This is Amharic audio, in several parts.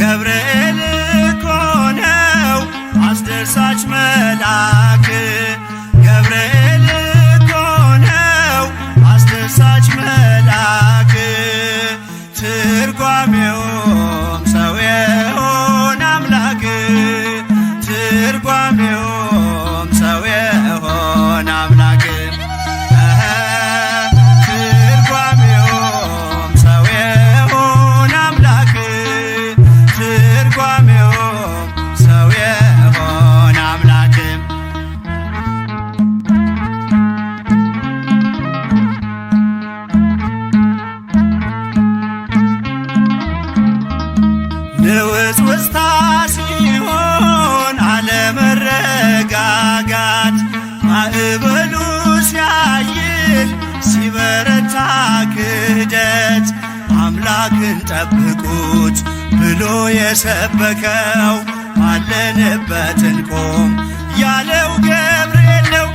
ገብርኤል እኮ ነው አስደሳች መልአክ ገብርኤል እኮ ነው አስደሳች መልአክ ትርጓሜውም ሰው የሆነ አምላክ ትርጓሜውም ሰው የሆነ አምላክ ትርጓሜውም ሰው የሆነ አምላክ ትርጓሜውም ሰው የሆነ አምላክ ንውጽውጽታ ሲሆን አለመረጋጋት ማዕበሉ ሲያይል ሲበረታ ክህደት አምላክን ጠብቁት ብሎ የሰበከው ባለንበት እንቆም ያለው ገብርኤል ነው።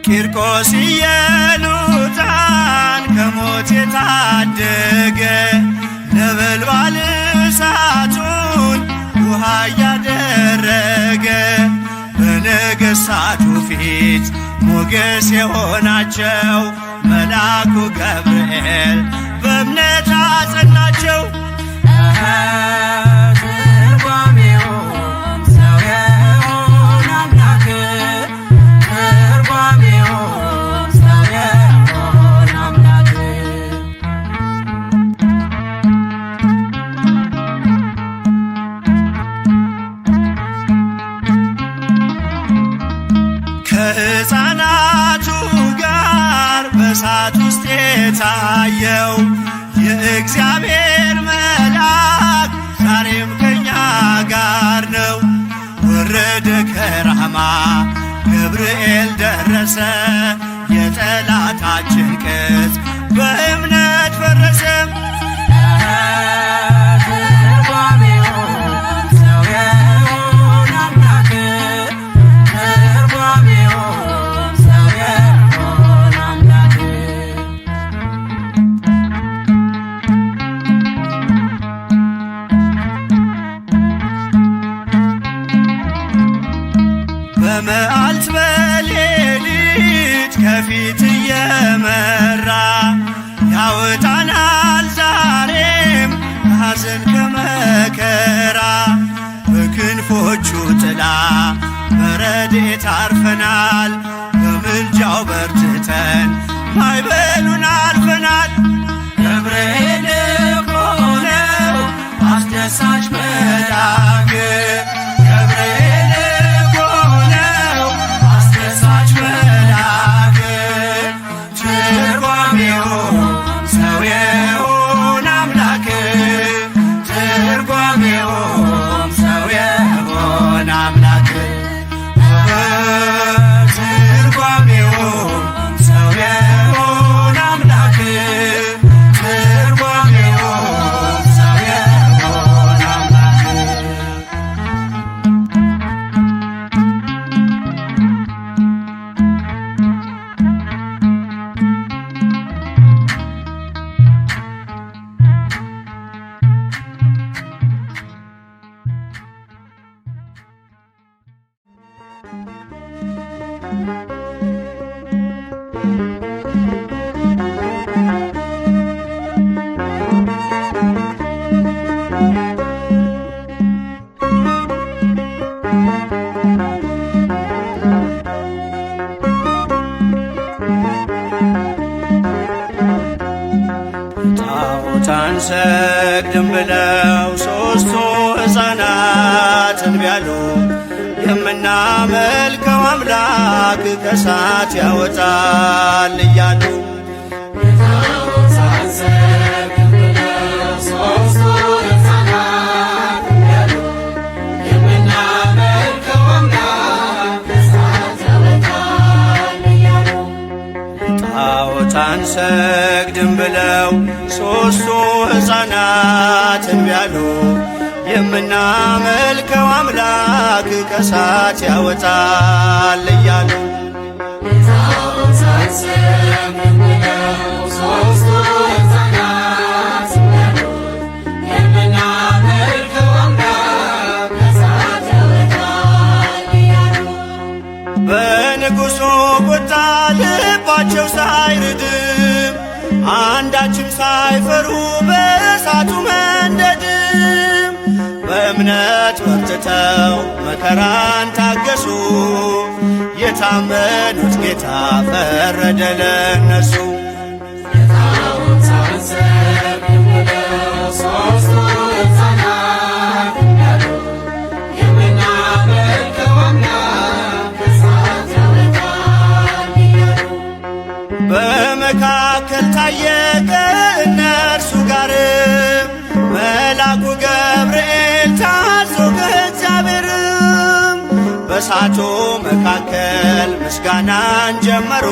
ቂርቆስ ኢየሉጣን ከሞት የታደገ ነበልባል እሳቱን ውሃ እያደረገ በነገሥታቱ ፊት ሞገስ የሆናቸው መልአኩ ገብርኤል በእምነት አጸናቸው። ከሕፃናቱ ጋር በእሳት ውስጥ የታየው የእግዚአብሔር መልአክ ዛሬም ከኛ ጋር ነው። ወረደ ከራማ ገብርኤል ደረሰ የጠላታችን ቅጥ በእምነት ፈረሰ። በመዓልት በሌሊት ከፊት እየመራ ያወጣናል ዛሬም ከሐዘን ከመከራ በክንፎቹ ጥላ በረድኤት አርፈናል በምልጃው በርትተን ማዕበሉን አልፈናል። ገብርኤል እኮ ነው አስደሳች መልአክ ገብርኤል አንሰግድም ብለው ሦስቱ ሕፃናት እንቢ አሉ። የምናመልከው አምላክ ከእሳት ያወጣል እያሉ ለጣዖት አንሰግድም ብለው ሦስቱ ሕፃናት እምቢ አሉ። የምናመልከው አምላክ ከእሳት ያወጣል እያሉ በንጉሡ ቁጣ ልባቸው ሳይርድም አንዳችም ሳይፈሩ በእሳቱ መንደድም በእምነት በርትተው መከራን ታገሱ። የታመኑት ጌታ ፈረደ ለነሱ። በመካከል ታየ ከእነርሱ ጋርም መልአኩ ገብርኤል ታዞ ከእግዚአብሔርም በእሳቱ መካከል ምስጋናን ጀመሩ።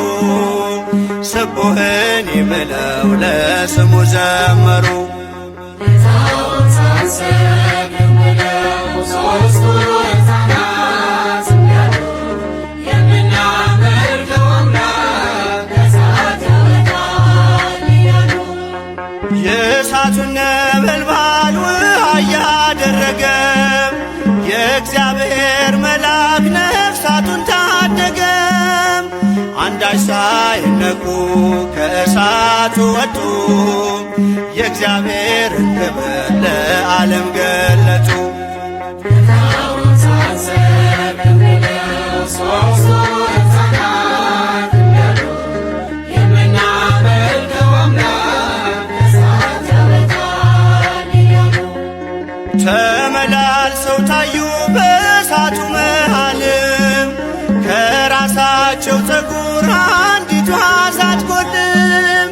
ስቡህኒ ብለው ለስሙ ዘመሩ። የእሳቱን ነበልባል ውሃ እያደረገ የእግዚአብሔር መልአክ ነፍሳቱን ታደገ። አንዳች ሳይነኩ ከእሳቱ ወጡ። የእግዚአብሔርን ክብር ለዓለም ገለጡ። ተመላልሰው ታዩ በእሳቱ መሃልም ከራሳቸው ፀጉር አንዲቷ ሳትጎድም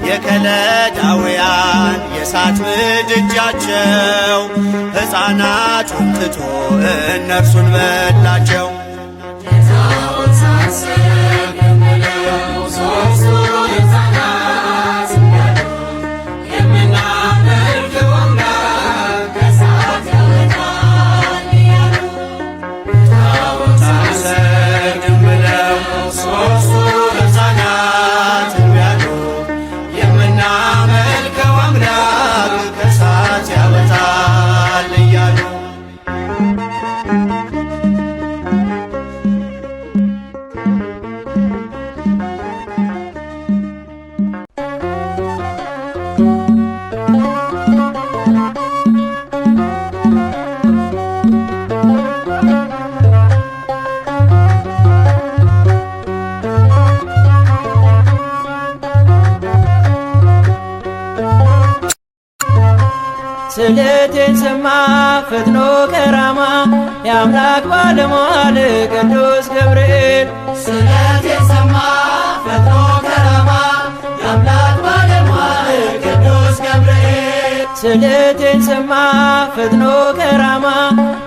የከለዳውያን የእሳት ምድጃቸው ሕፃናቱን ትቶ እነርሱን በላቸው። ስለቴን ሰማ ፈጥኖ ከራማ የአምላክ ባለሟል ቅዱስ ገብርኤል። ስለቴን ሰማ ፈጥኖ ከራማ የአምላክ ባለሟል ቅዱስ ገብርኤል። ስለቴን ሰማ ፈጥኖ ከራማ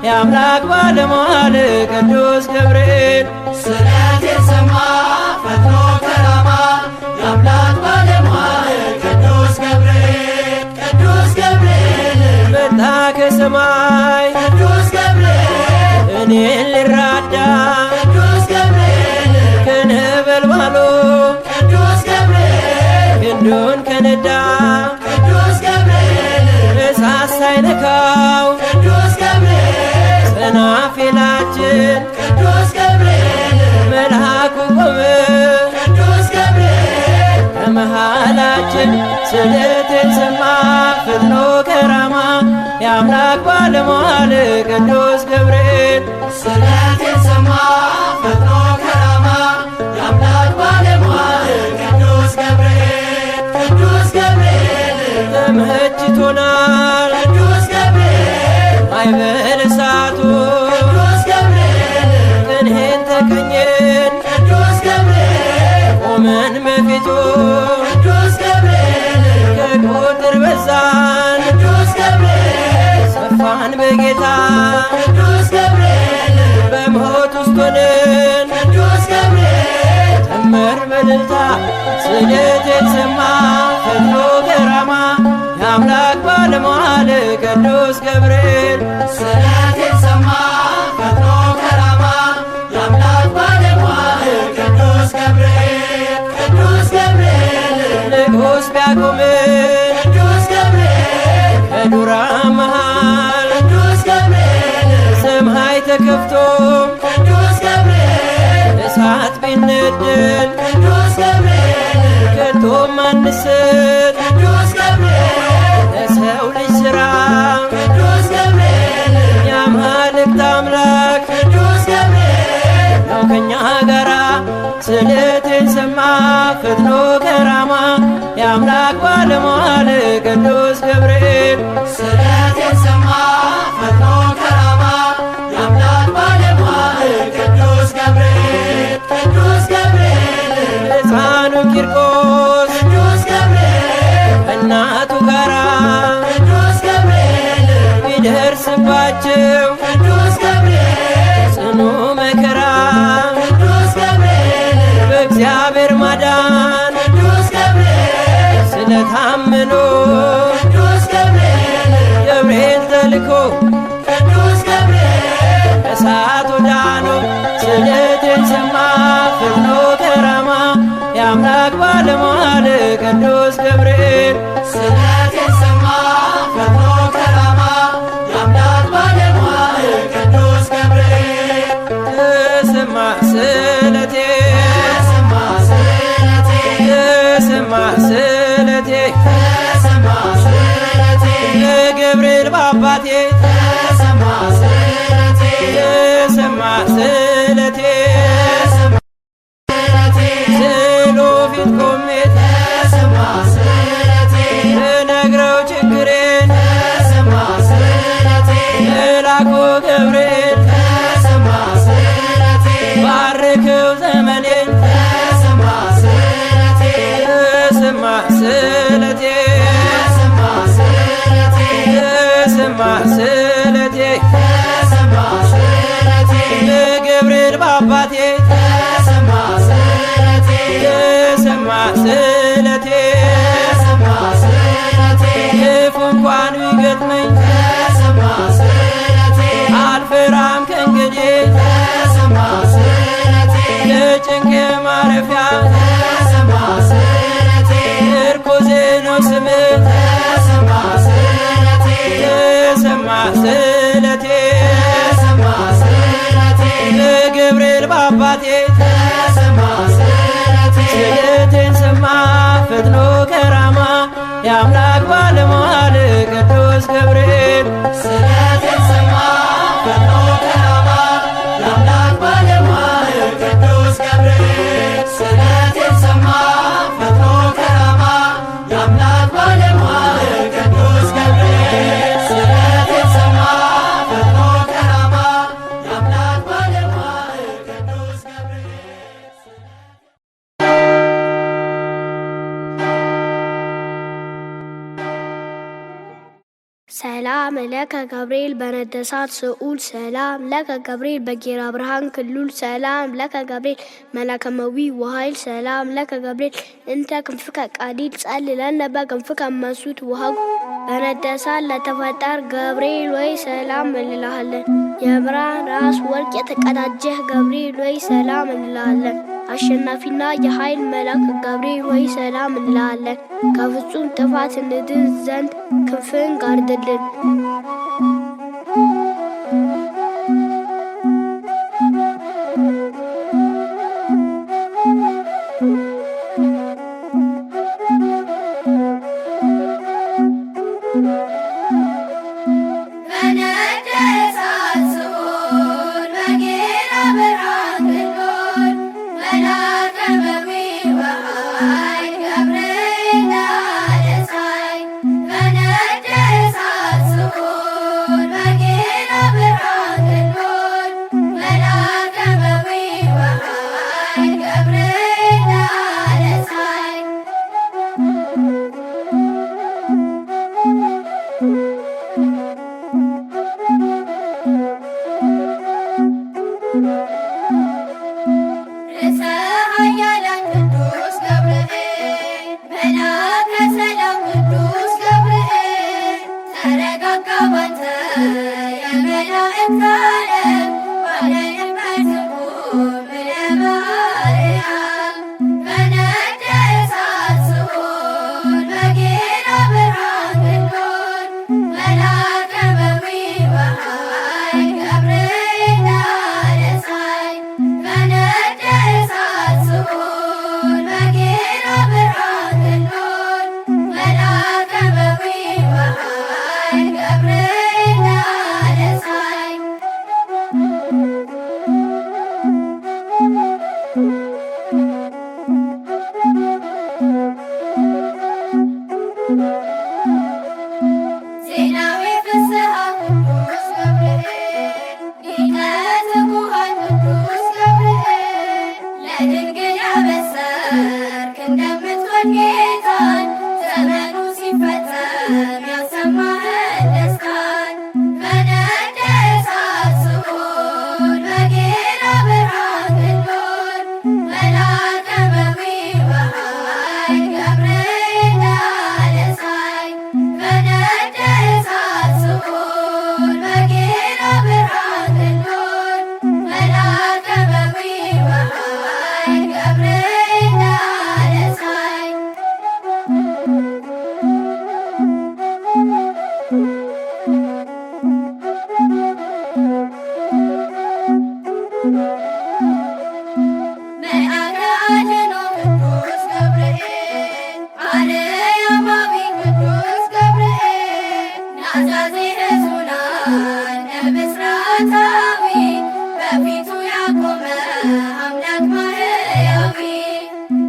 የአምላክ ባለሟል ቅዱስ ገብርኤል። ስለቴን ሰማ ፈጥኖ ከራማ የአምላክ ባለሟል ቅዱስ ገብርኤል። ቅዱስ ገብርኤል መጣ ከሰማይ ቅዱስ ገብርኤል እኔን ልራዳ ቅዱስ ገብርኤል ከነበልባሉ ቅዱስ ገብርኤል ክንዱን ከነዳ ቅዱስ ገብርኤል እሳት ሳይነካው ቅዱስ ገብርኤል ሰናፊላችን ቅዱስ ገብርኤል መልአኩ ቆመ ቅዱስ ገብርኤል ከመሃላችን። ስለቴን ሰማ ፈጥኖ ከራማ የአምላክ ባለሟል ቅዱስ ገብርኤል። ስለቴን ሰማ ፈጥኖ ከራማ የአምላክ ባለሟል ቅዱስ ገብርኤል። ቅዱስ ገብርኤል ተመችቶናል ቅዱስ ገብርኤል ማዕበለ እሳቱ ቅዱስ ገብርኤል ቅኔን ተቀኘን ቅዱስ ገብርኤል ቆመን በፊቱ ቅዱስ ገብርኤል ከቁጥር በዛን ቅዱስ ገብርኤል ሰፋን በጌታ ቅዱስ ገብርኤል በሞት ውስጥ ሆነን ቅዱስ ገብርኤል ተመር በእልልታ ስእለቴን ሰማ ፈጥኖ ከራማ የአምላክ ባለሟል ቅዱስ ገብርኤል ስእለቴን ሰማ ፈጥኖ ከራማ የአምላክ ባለሟል ቅዱስ ገብርኤል ቅዱስ ገብርኤል ንጉሥ ቢያቆም ቅዱስ ገብርኤል ከዱራ መሃል ቅዱስ ገብርኤል ሰማይ ተከፍቶ ቅዱስ ገብርኤል እሳት ቢነደድ ቅዱስ ገብርኤል ከቶም አንስት ቅዱስ ገብርኤል ለሰው ልጅ ሥራ ቅዱስ ገብርኤል የአማልክት አምላክ ቅዱስ ገብርኤል ነው ከኛ ጋራ ስእለቴን ሰማ ፈጥኖ ከራማ የአምላክ ባለሟል ቅዱስ ገብርኤል ስእለቴን ሰማ ፈጥኖ ከራማ የአምላክ ባለሟል ቅዱስ ገብርኤል ቅዱስ ገብርኤል ሕፃኑ ቂርቆስ ቅዱስ ገብርኤል እናቱ ጋራ ቅዱስ ገብርኤል ቢደርስባቸው ቅዱስ ገብርኤል ጽኑ መከራ ቅዱስ ገብርኤል በእግዚአብሔር ማዳን ቅዱስ ገብርኤል ስለታመኑ ቅዱስ ገብርኤል ገብርኤል ተልኮ ቅዱስ ገብርኤል እሳት ወዳኑ ስእለቴን ሰማ ፈጥኖ ከራማ የአምላክ ባለሟል ቅዱስ ገብርኤል ስእለቴን ሰማ ፈጥኖ ከራማ የአምላክ ባለሟል ቅዱስ ገብርኤል ተሰማ ስእለቴ ተሰማ ስእለቴ ተሰማ ስእለቴ ተሰማ ስእለቴ ለገብርኤል በአባቴ ተሰማ ስእለቴ ተሰማ ስእለቴ ተሰማ ስእለቴ ስዕሉ ፊት ቆሜ ተሰማ ስእለቴ ልነግረው ችግሬን ተሰማ ስእለቴ መልአኩ ገብርኤል ተሰማ ስእለቴ ባርክው ዘመኔን ተሰማ ስእለቴ ተሰማ ስእለቴ ተሰማ ስእለቴ ተሰማ ስእለቴ ተሰማ ስእለቴ ለገብርኤል በአባቴ ተሰማ ስእለቴ ተሰማ ስእለቴ ተሰማ ስእለቴ ክፉ እንኳን ቢገጥመኝ ተሰማ ስእለቴ አልፈራም ከእንግዲህ ተሰማ ስእለቴ የጭንቄ ማረፊያ ተሰማ ስእለቴ ምርኮዜ ነው ስምህ ተሰማ ስእለቴ ተሰማ ስእለቴ ተሰማ ስእለቴ ለገብርኤል በአባቴ ተሰማ ስእለቴ ስእለቴን ሰማ ፈጥኖ ከራማ የአምላክ ባለሟል ቅዱስ ገብርኤል ስእለቴን ሰማ ፈጥኖ ከራማ የአምላክ ባለሟል ቅዱስ ገብርኤል ስእለቴን ሰማ ፈጥኖ ከራማ የአምላክ ባለሟል ቅዱስ ገብርኤል ስእለቴን ሰማ ፈጥኖ ከራማ የአምላክ ባለሟል ቅዱስ ገብርኤል ሰላም ለከ ገብርኤል በነደሳት ስዑል ሰላም ለከ ገብርኤል በጌራ ብርሃን ክሉል ሰላም ለከ ገብርኤል መላከመዊ ወኃይል ሰላም ለከ ገብርኤል እንተ ክንፍከ ቃዲል ጸልለነ በክንፍከ መሱት ውሃጉ በነደሳት ለተፈጠር ገብርኤል ወይ ሰላም እንልሃለን። የብርሃን ራስ ወርቅ የተቀዳጀህ ገብርኤል ወይ ሰላም እንልሃለን። አሸናፊና የኃይል መልአክ ገብርኤል ወይ ሰላም እንልሃለን። ከፍጹም ጥፋት እንድን ዘንድ ክንፍን ጋርድልን። ጌታን ዘመኑ ሲፈጸም ያሰማህን ደስታን በነደ እሳት ስዑል በጌራ ብርሃን ክንዱን መልአከ መዊ በኃይል ገብርኤል አለ ሳይ በነደ እሳት ስዑል በጌራ ብርሃን ክንዱን መልአከ መዊ በኃይል ገብርኤል አለ ሳይ መልአከ አድኅኖ ቅዱስ ገብርኤል አርያማዊ ቅዱስ ገብርኤል ናዛዜ ሕዙናን ነብስራታዊ በፊቱ ያቆመ አምላክ ማርያዊ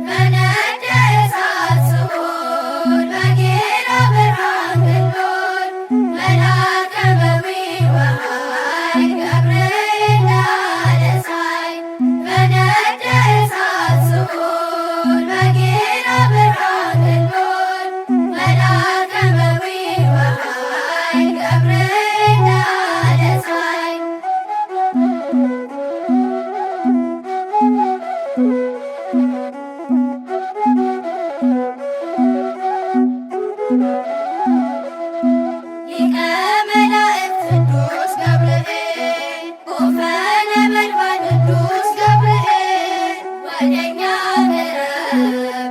በነደ እሳት ስዑል በጌራ ብርሃን ክንዱን መልአከ መዊ በኃይል ገብርኤል አለ ሳይ በነደ እሳት ስዑል በጌራ ብርሃን ክንዱን መልአከ መዊ በኃይል ገብርኤል አለ ሳይ ሊቀ መላእክት ቅዱስ ገብርኤል ቁመ ነበልባል ቅዱስ ገብርኤል ወደኛ ቅረብ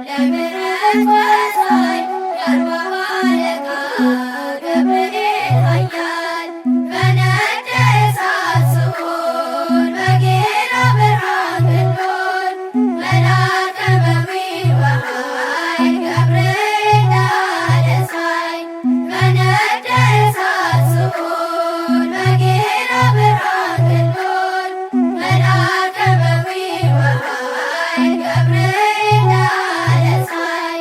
ለምሕረት ወሳይ የአርባዕ አለቃ ገብርኤል ኃያል በነደ እሳት ስዑል በጌራ ብርሃን ክንዱን መልአከ መዊ በኃይል ገብርኤል አለ ሳይ በነደ እሳት ስዑል በጌራ ብርሃን ክንዱን መልአከ መዊ በኃይል ገብርኤል አለ ሳይ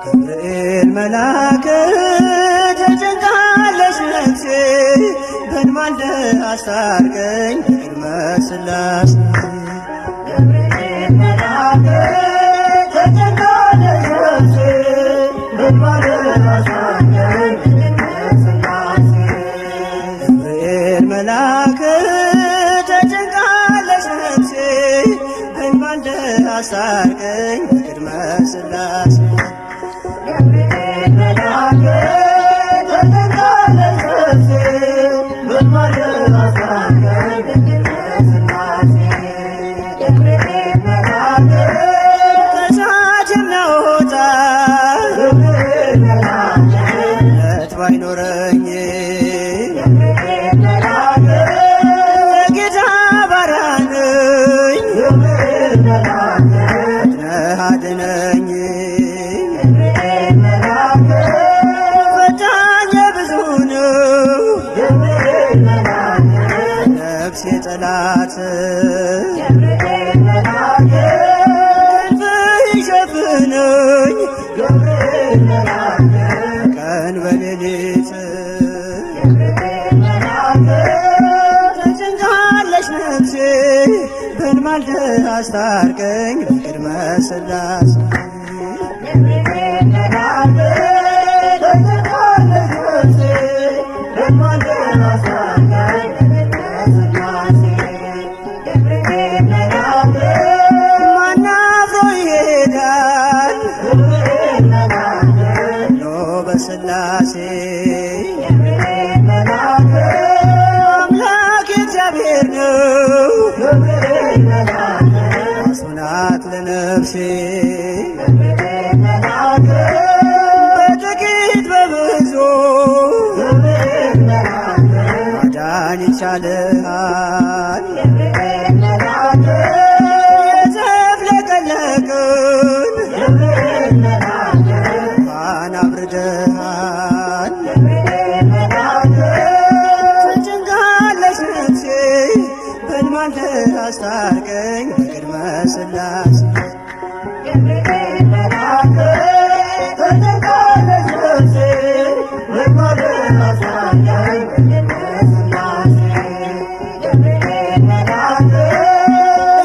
ገብርኤል መልአክ ተጨንቃለች ነፍሴ በሕልም አስታርቀኝ በቅድመ ሥላሴ ገብርኤል መልአክ ተጨንቃለች ነፍሴ በሕልም አስታርቀኝ በቅድመ ሥላሴ ገብርኤል መልአክ ተጨንቃለች ነፍሴ በሕልም አስታርቀኝ በቅድመ ሥላሴ ገብርኤል መልአክ ተጨንቃለች ነፍሴ በሕልም አስታርቀኝ በቅድመ ሥላሴ ገብርኤል መልአክ ከእሳት የሚያወጣ ገብርኤል መልአክ እምነት ባይኖረኝ ገብርኤል መልአክ የጌታ ባሪያ ነኝ ገብርኤል መልአክ ፈጥነህ አድነኝ ገብርኤል መልአክ ፈታኝ ብዙ ነው ገብርኤል መልአክ ነፍሴ ጠላት ገብርኤል መልአክ ክንፍህ ይሸፍነኝ ገብርኤል መልአክ ቀን በሌሊት ገብርኤል መልአክ ተጨንቃለች ነፍሴ በሕልም አስታርቀኝ በቅድመ ሥላሴ ገብርኤል መልአክ ተጨንቃለች ነፍሴ በሕልም አስታርቀኝ በቅድመ ሥላሴ ማናፍሮ ይሄዳል ኖ በስላሴ አምላክ እግዚአብሔር ነው አስናት ለነፍሴ በጥቂት በብዙ ማዳን ይቻልሃል የተፍለቀለቅን እንኳን አብርደሃል ተጨንቃለች ነፍሴ በሕልም አስታርቀኝ በቅድመ ሥላሴ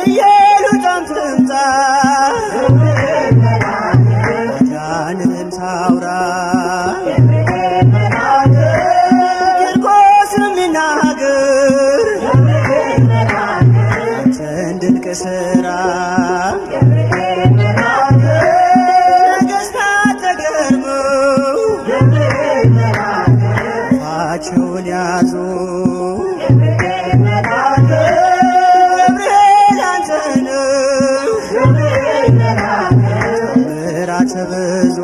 ኢየሉጣም ትምጣ ማዳንህን ታውራ ቂርቆስም ይናገር አንተን ድንቅ ሥራ ነገሥታት ተገርመው አፋቸውን ያዙ ገብርኤል አንተ ነህ ተአምራት ብዙ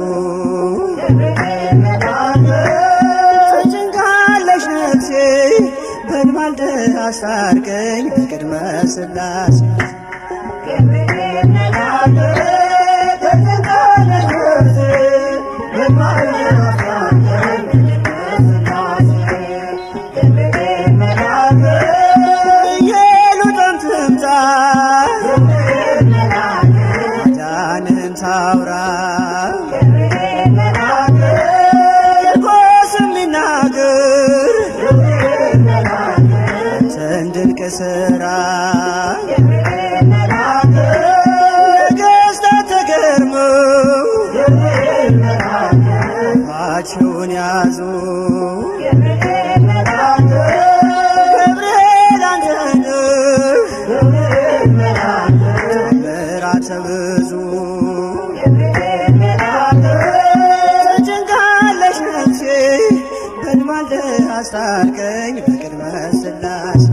ተጨንቃለች ነፍሴ በሕልም አስታርቀኝ በቅድመ ሥላሴ ኢየሉጣም ትምጣ ማዳንህን ታውራ ቂርቆስም ይናገር አንተን ድንቅ ሥራ ነገሥታት ተገርመው አፋቸውን ያዙ ገብርኤል አንተ ነህ ተአምራት ብዙ ተጨንቃለች ነፍሴ በሕልም አስታርቀኝ በቅድመ ሥላሴ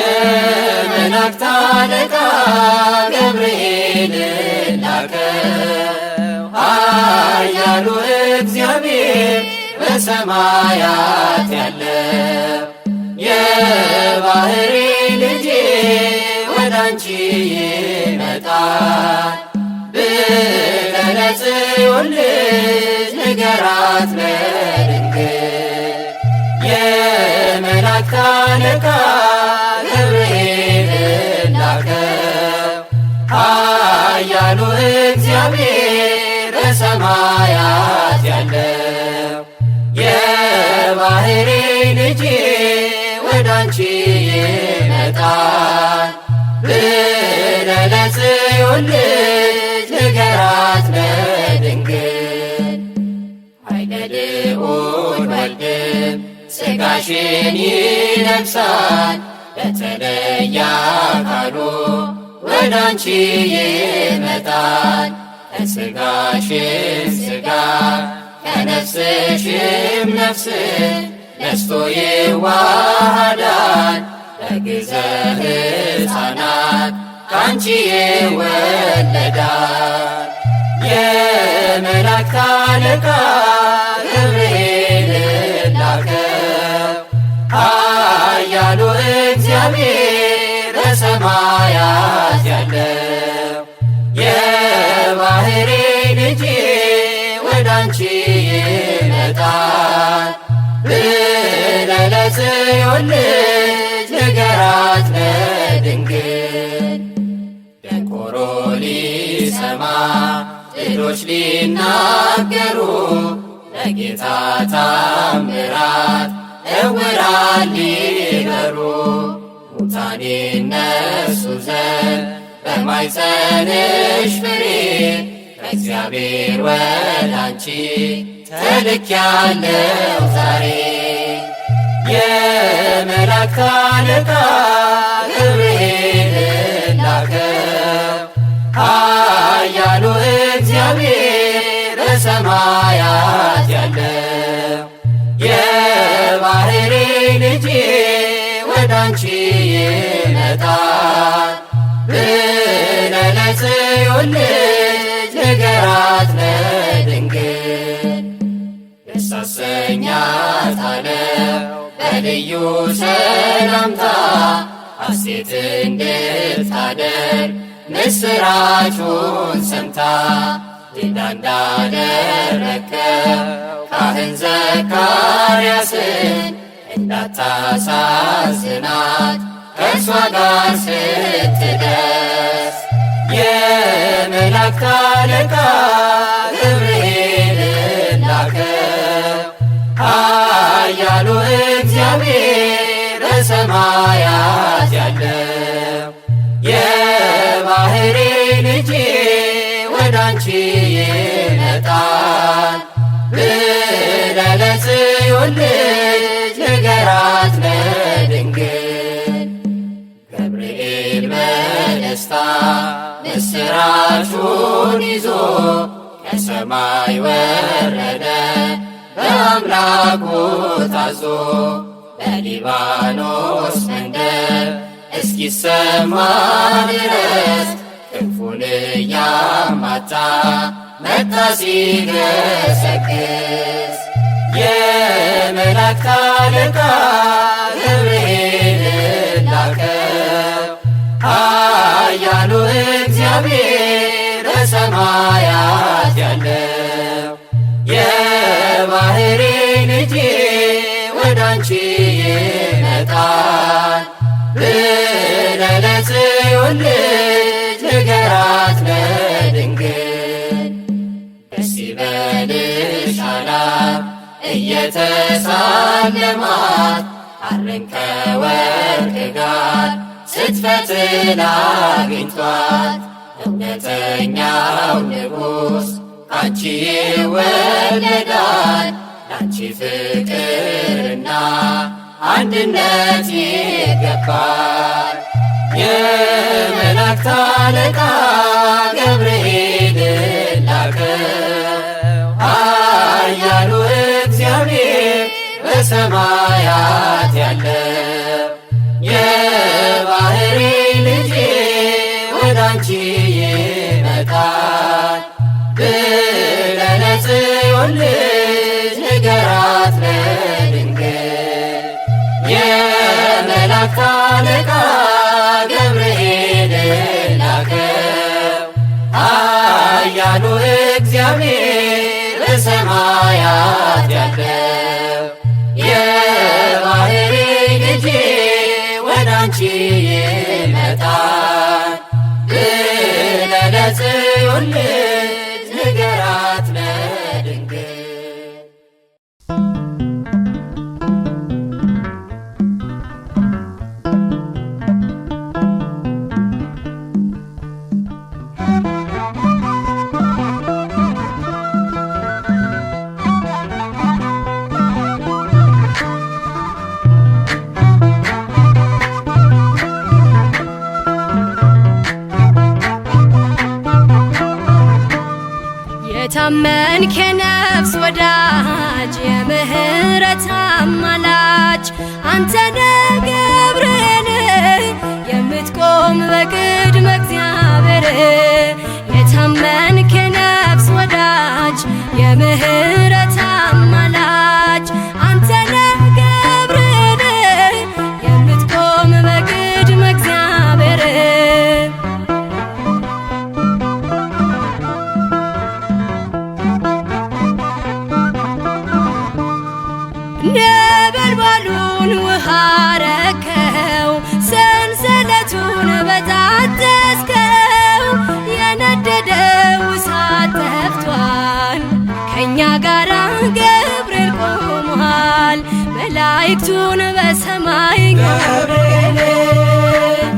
የመላእክት አለቃ ገብርኤል ላከው ኃያሉ እግዚአብሔር በሰማያት ያለው የባሕሪ ልጄ ወዳንቺ ይመጣል ብለህ ለጽዮን ልጅ ንገራት ለድንግል የመላእክት አለቃ ገብርኤል ላከው ኃያሉ እግዚአብሔር በሰማያት ያለው የባሕሪ ልጄ ወዳንቺ ይመጣል ብለህ ለጽዮን ልጅ ንገራት ለድንግል ኃይለ ልዑል ወልድም ሥጋሽን ይለብሳል በተለየ አካሉ ወዳንቺ ይመጣል ከሥጋሽም ሥጋ ከነፍስሽም ነፍስ ነስቶ ይዋሃዳል በግዘ ሕፃናት ካንቺ ይወለዳል የመላእክት አለቃ ገብርኤል ላከው ኃያሉ ኃያሉ እግዚአብሔር በሰማያት ያለው የባሕሪ ልጅ ወዳንቺ ይመጣል ብለህ ለጽዮን ልጅ ንገራት ለድንግል። ደንቆሮ ሊሰማ ሌሎች ሊናገሩ ለጌታ ታምራት ዕውራን ሊበሩ ሙታን ይነሱ ዘንድ በማኅፀንሽ ፍሬ ከእግዚአብሔር ወዳንቺ ተልኬአለሁ ዛሬ። የመላእክት አለቃ ገብርኤል ላከው ኃያሉ እግዚአብሔር በሰማያት ያለው የባሕሪ ልጅ ወዳንቺ ይመጣል ብለህ ለጽዮን ልጅ ንገራት ለድንግል። ደስ አሰኛታለሁ በልዩ ሰላምታ ሐሴት እንድታደርግ ምስራቹን ሰምታ ዲዳ እንዳደረግከው ካህን ዘካርያስን እንዳታሳዝናት ከእርሷ ጋር ስትደርስ የመላእክት አለቃ ገብርኤል ላከው ኃያሉ እግዚአብሔር በሰማያት ያለው የባሕሪ ልጅ ወዳንቺ ይመጣል ብለህ ለጽዮን ልጅ ንገራት ለድንግል። ገብርኤል በደስታ ምስራቹን ይዞ ከሰማይ ወረደ በአምላኩ ታዞ በሊባኖስ መንደር እስኪሰማ ድረስ ክንፉን እያማታ መጣ ሲገሰግስ። የመላእክት አለቃ ገብርኤል ላከው ኃያሉ እግዚአብሔር በሰማያት ያለው የባሕሪ ልጅ ወዳንቺ ይመጣል ብለህ ለጽዮን ልጅ ንገራት ለድንግል። ደስ ይበልሽ አላት እየተሳለማት ሐርን ከወርቅ ጋር ስትፈትል አግኝቷት እውነተኛው ንጉሥ ካንቺ ይወለዳል ላንቺ ፍቅርና አንድነት ይገባል። የመላእክት አለቃ ገብርኤል ላከው ኃያሉ እግዚአብሔር በሰማያት ያለው የባሕሪ ልጅ ወዳንቺ ይመጣል ብለህ ለጽዮን ልጅ ንገራት ለድንግል። የመላእክት አለቃ ገብርኤል ላከው ኃያሉ እግዚአብሔር በሰማያት ያለው የባሕሪ ልጅ ወዳንቺ ይመጣል ብለህ ለጽዮን ልጅ ንገራት ለድንግል። የታመንክ የነፍስ ወዳጅ የምህረት አማላጅ አንተነ ገብርኤል የምትቆም በቅድመ እግዚአብሔር የታመንክ የነፍስ ወዳጅ የምህረት አማላጅ አንተነ ገብርኤል የምትቆም መላእክቱን በሰማይ ገብርኤል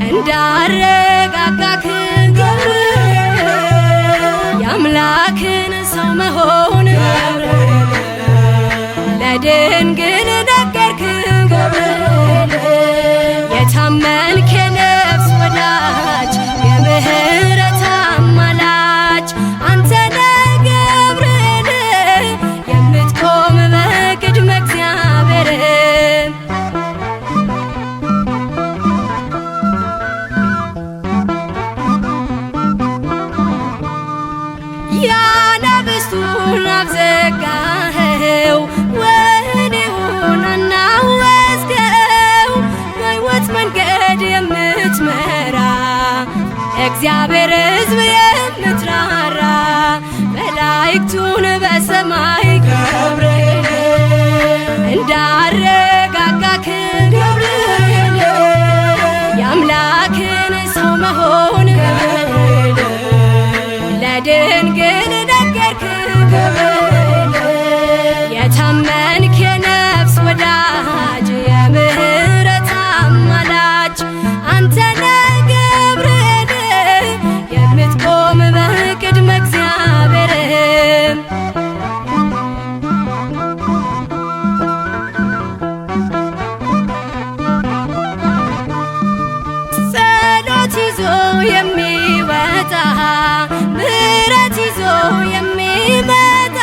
እንዳረጋጋክ ገብርኤል የአምላክን ሰው መሆን ገብርኤል ለድንግል ነገርክ ገብርኤል የታመንክ የነፍስ ወዳጅ የምህረት አማላጅ አንተ ነህ ገብርኤል የምትቆም በቅድመ እግዚአብሔር ያነብስቱን አፍ ዘጋኸው ወህኒውን አናወጽከው በሕይወት መንገድ የምትመራ እግዚአብሔር ሕዝብ የምትራራ መላእክቱን በሰማይ ገብርኤል እንዳረጋጋክ ገብርኤል የአምላክን ሰው መሆን ገብርኤል ለድንግል ነገርክ ገብርኤል የታመንክ የነፍስ ወዳጅ የምህረት አማላጅ አንተ ነህ ገብርኤል የምትቆም በቅድመ እግዚአብሔር ጸሎት ይዞ የሚወጣ ምሕረት ይዞ የሚመጣ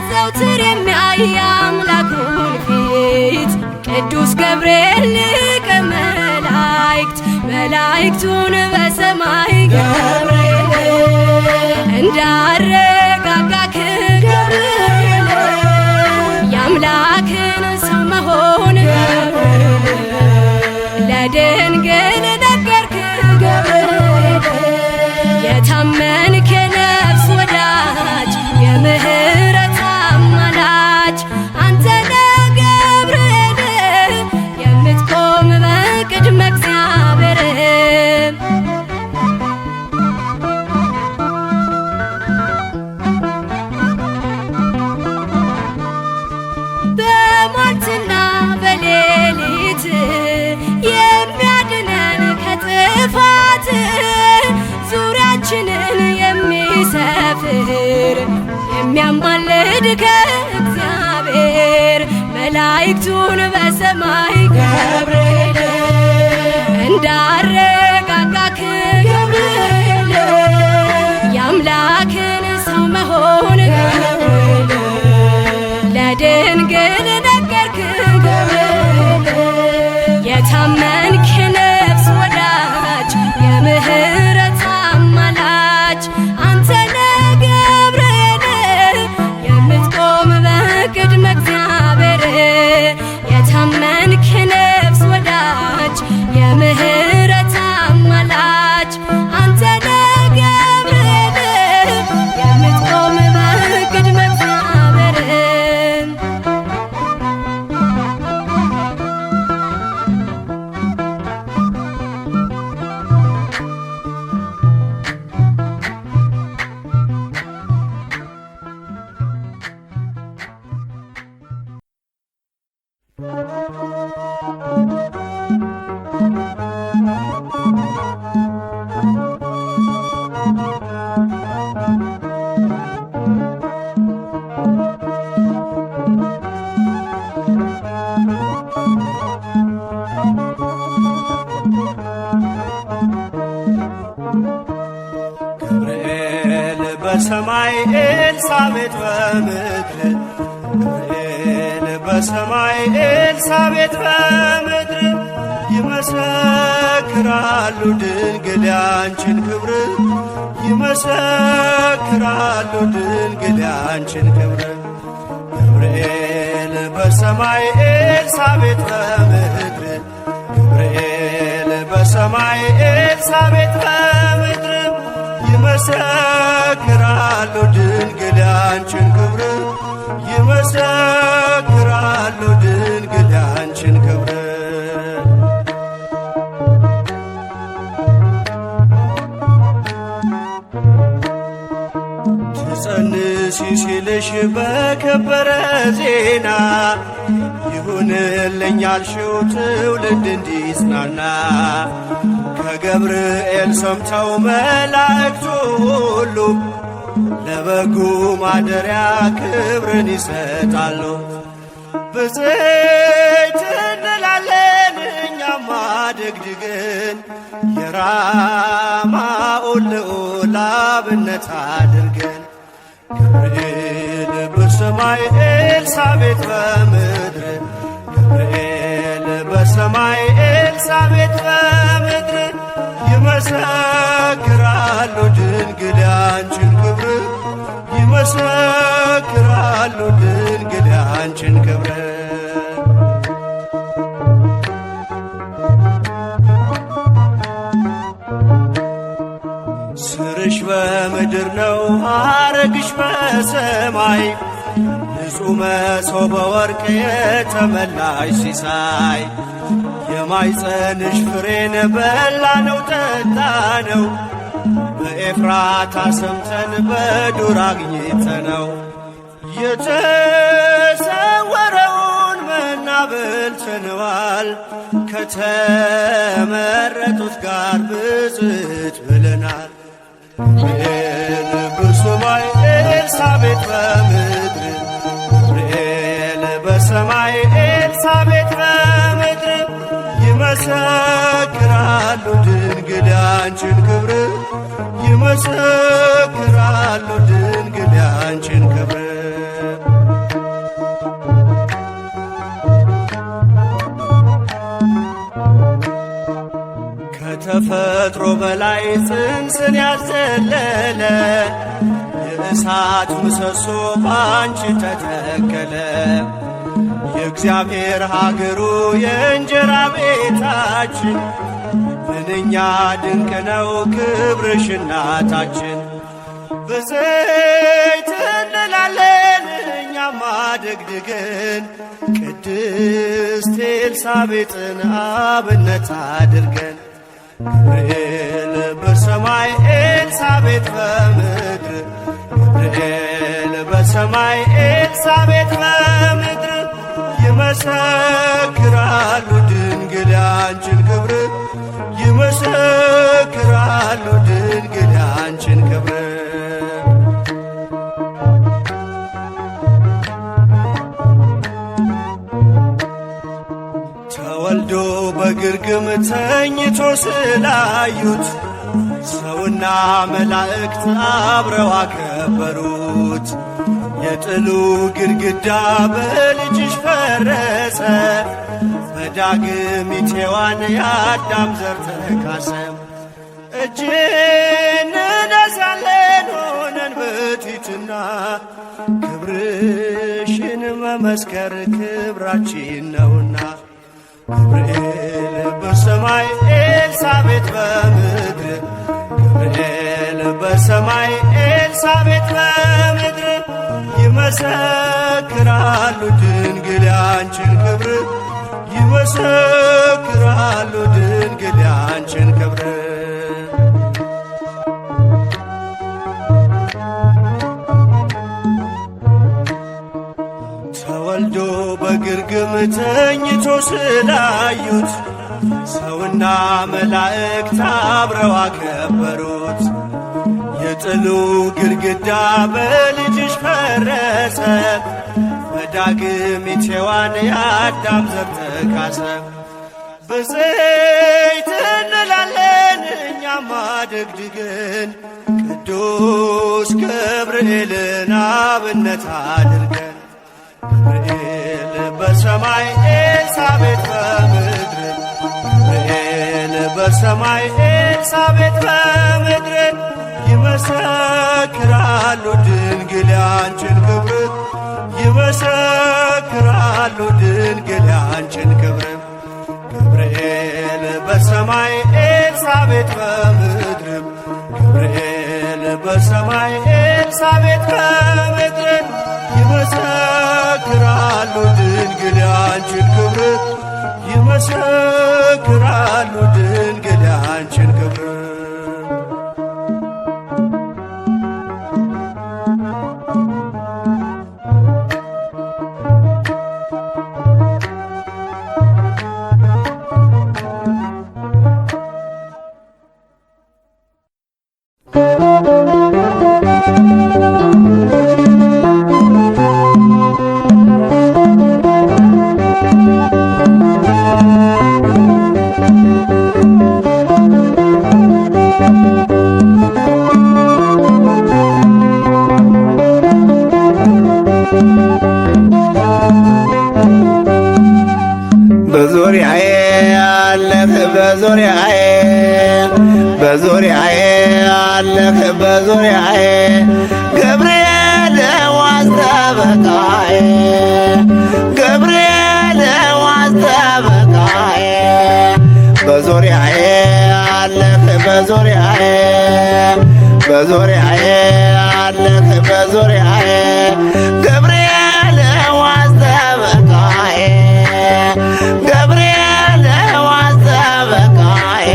ዘውትር የሚያይ አምላኩን ፊት ቅዱስ ገብርኤል ሊቀ መላእክት መላእክቱን በሰማይ ገብርኤል እንዳረጋጋክ ገብርኤል የአምላክን ሰው መሆን ገብርኤል ለድንግል ነገርክ ገብርኤል የታመንክ የነፍስ ወዳጅ የምህረት አማላጅ አንተ ነህ ገብርኤል የምትቆም በቅድመ እግዚአብሔር በሟርትና በሌሊት የሚያድነን ከጥፋት ዙሪያችንን የሚሰፍር የሚያማልድ ከእግዚአብሔር መላእክቱን በሰማይ ገብርኤል እንዳረጋጋክ ገብርኤል የአምላክን ሰው መሆን ገብርኤል ለድንግል ነገርክ ገብርኤል የታመንክ የነፍስ ወዳጅ የምህረት አማላጅ አንተ ነህ ገብርኤል የምትቆም በቅድመ እግዚአብሔር የታመንክ የነፍስ ወዳጅ የምህረት አማላጅ አንተ ነህ ገብርኤል የምትቆም በቅድመ እግዚአብሔር ገብርኤል በሰማይ ኤልሳቤጥ በምድር ገብርኤል በሰማይ ኤልሳቤጥ በምድር ይመሰክራሉ ድንግል ያንቺን ክብር ይመሰክራሉ ድንግል ያንቺን ክብር ገብርኤል በሰማይ ኤልሳቤጥ በምድር ገብርኤል በሰማይ ኤልሳቤጥ በምድር ይመሰክራሉ ድንግል ያንቺን ክብር ይመሰክራሉ ድንግል ያንቺን ክብር ትጸንሲ ሲልሽ በከበረ ዜና ይሁንልኝ ያልሽው ትውልድ እንዲጽናና ከገብርኤል ሰምተው መላእክቱ ሁሉ ለበጉ ማደሪያ ክብርን ይሰጣሉ። ብፅዕት እንላለን እኛማ ደግድገን የራማውን ልዑል አብነት አድርገን ገብርኤል በሰማይ ኤልሳቤጥ በምድር ገብርኤል በሰማይ ኤልሳቤጥ በምድር ይመሰክራሉ ድንግል ያንቺን ክብር ይመሰክራሉ ድንግል ያንቺን ክብር። ስርሽ በምድር ነው ሐረግሽ በሰማይ ንጹሕ መሶበ ወርቅ የተመላሽ ሲሳይ የማይጸንሽ ፍሬን በላነው ጠጣነው በኤፍራታ ሰምተን በዱር አግኝተነው የተሰወረውን መና በልተነዋል ከተመረጡት ጋር ብፅዕት ብለናል። ገብርኤል በሰማይ ኤልሳቤጥ በምድር ገብርኤል በሰማይ ኤልሳቤጥ በምድር ይመሰክራሉ ድንግል ያንቺን ክብር ይመሰክራሉ ድንግል ያንቺን ክብር። ከተፈጥሮ በላይ ጽንስን ያዘለለ የእሳት ምሰሶ ባንቺ ተተከለ የእግዚአብሔር ሀገሩ የእንጀራ ቤታችን ምንኛ ድንቅ ነው ክብርሽ እናታችን። ብፅዕት እንላለን እኛማ ደግድገን ቅድስት ኤልሳቤጥን አብነት አድርገን ገብርኤል በሰማይ ኤልሳቤጥ በምድር ገብርኤል በሰማይ ኤልሳቤጥ በምድር ይመሰክራሉ ድንግል ያንቺን ክብር ይመሰክራሉ ድንግል ያንቺን ክብር። ተወልዶ በግርግም ተኝቶ ስላዩት ሰውና መላእክት አብረው አከበሩት። የጥሉ ግድግዳ በልጅሽ ፈረሰ በዳግሚት ሔዋን የአዳም ዘር ተካሰ። እጅ እንነሳለን ሆነን በትሕትና ክብርሽን መመስከር ክብራችን ነውና ገብርኤል በሰማይ ኤልሳቤጥ በምድር ገብርኤል በሰማይ ኤልሳቤጥ በምድር ይመሰክራሉ ድንግል ያንቺን ክብር ይመሰክራሉ ድንግል ያንቺን ክብር። ተወልዶ በግርግም ተኝቶ ስላዩት ሰውና መላእክት አብረው አከበሩት። የጥሉ ግድግዳ በልጅሽ ፈረሰ በዳግሚት ሔዋን የአዳም ዘር ተካሰ። ብፅዕት እንላለን እኛማ ደግድገን ቅዱስ ገብርኤልን አብነት አድርገን ገብርኤል በሰማይ ኤልሳቤጥ በምድር ገብርኤል በሰማይ ኤልሳቤጥ በምድር ይመሰክራሉ ድንግል ያንቺን ክብር ይመሰክራሉ ድንግል ያንቺን ክብር። ገብርኤል በሰማይ ኤልሳቤጥ በምድር ገብርኤል በሰማይ ኤልሳቤጥ በምድር ይመሰክራሉ ድንግል ያንቺን ክብር ይመሰክራሉ ድንግል ያንቺን ክብር። በዙሪያዬ በዙሪያዬ አለህ በዙሪያዬ ገብርኤል ዋስ ጠበቃዬ ገብርኤል ዋስ ጠበቃዬ በዙሪያዬ አለህ በዙሪያዬ በዙሪያዬ አለህ በዙሪያዬ ገብርኤል ዋስ ጠበቃዬ ገብርኤል ዋስ ጠበቃዬ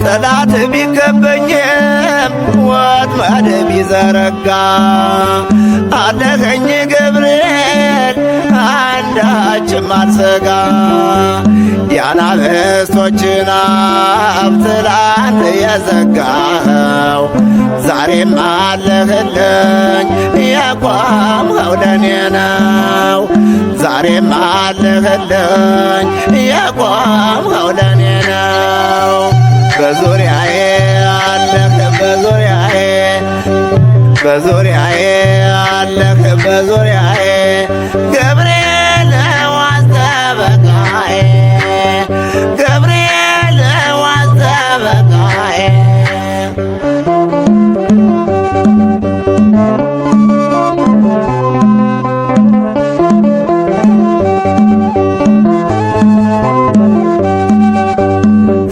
ጠላት ቢከበኝም ወጥመድ ቢዘረጋ አለኸኝ ገብርኤል አንዳችም አልሰጋ የአናብስቶችን አፍ ትላንት የዘጋኸው ዛሬም አለህልኝ የቆምኸው ለኔ ነው ዛሬም አለህልኝ የቆምኸው ለኔ ነው በዙሪያዬ አለህ በዙሪያዬ በዙሪያዬ አለህ በዙሪያዬ ገብርኤል ዋስ ጠበቃዬ ገብርኤል ዋስ ጠበቃዬ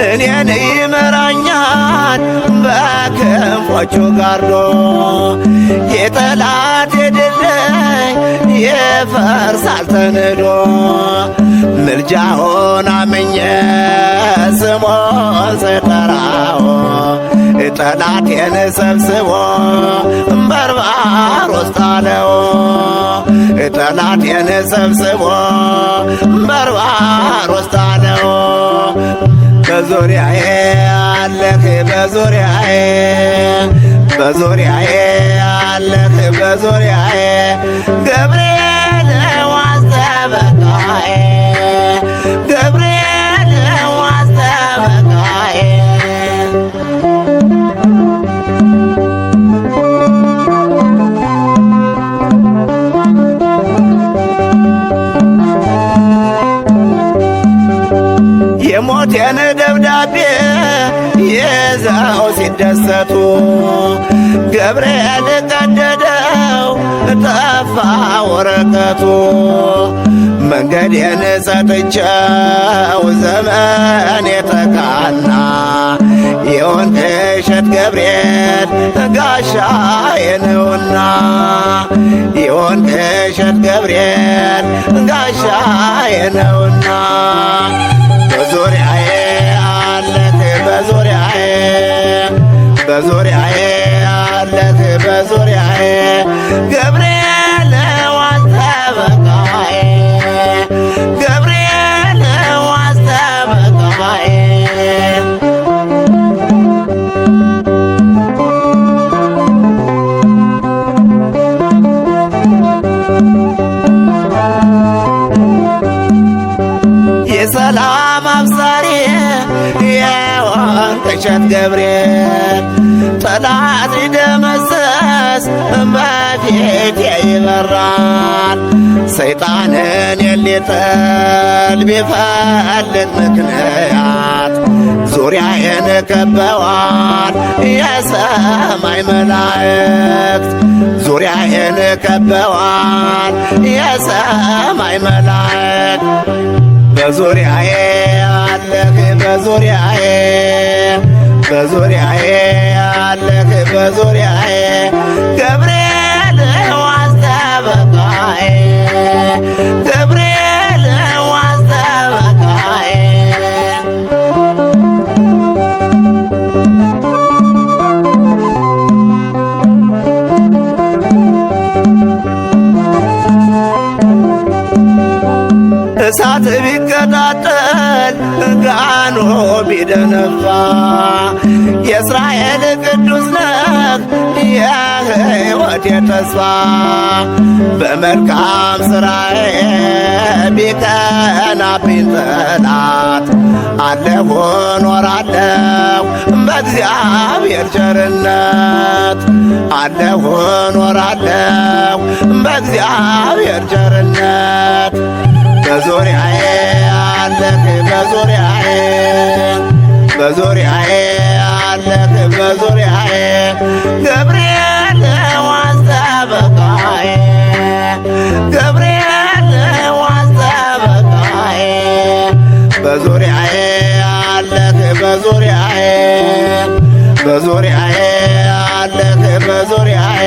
እኔን ይመራኛል በክንፎቹ ጋርዶ የጠላት ድልድይ ይፈርሳል ተንዶ ምልጃውን አምኜ ስሙን ስጠራው ጠላቴን ሰብስቦ በርባሮስ ጣለው ጠላቴን ሰብስቦ በርባሮስ ጣለው በዙሪያዬ አለህ በዙሪያዬ በዙሪያዬ አለህ በዙሪያዬ ገብርኤል ዋስ ጠበቃዬ ገብርኤል ዋስ ጠበቃዬ የሞቴን ደብዳቤ ይዘው ሲደሰቱ ገብርኤል ቀደደው ጠፋ ወረቀቱ መንገዴን ሰጥቼው ዘመን የተቃና የወንድ እሸት ገብርኤል ጋሻዬ ነውና የወንድ እሸት ገብርኤል ጋሻዬ ነውና በዙሪያዬ አለህ በዙሪያዬ በዙሪያዬ አለህ በዙሪያዬ ገብርኤል ዋስ ጠበቃዬ ገብርኤል ዋስ ጠበቃዬ የሰላም አብሳሪ የወንድ እሸት ገብርኤል ጠላት ሊደመሰስ በፊቴ ይበራል ሰይጣንን ሊጥል ቢፈልግ ምክንያት ዙሪያዬን ከበዋል የሰማይ መላእክት ዙሪያዬን ከበዋል የሰማይ መላእክት በዙሪያዬ አለህ በዙሪያዬ በዙሪያዬ አለህ በዙሪያዬ ገብርኤል ዋስ ጠበቃዬ ገብርኤል ዋስ ጠበቃዬ እሳት ቢቀጣ ቢቃጠል ጋኖ ቢደነፋ የእስራኤል ቅዱስ ነህ የሕይወቴ ተስፋ በመልካም ሥራዬ ቢቀናብኝ ጠላት አለሁ እኖራለሁ በእግዚአብሔር ቸርነት አለሁ እኖራለሁ በእግዚአብሔር ቸርነት በዙሪያዬ አለህ በዙሪያዬ በዙሪያዬ አለህ በዙሪያዬ ገብርኤል ዋስ ጠበቃዬ ገብርኤል ዋስ ጠበቃዬ በዙሪያዬ አለህ በዙሪያዬ በዙሪያዬ አለህ በዙሪያዬ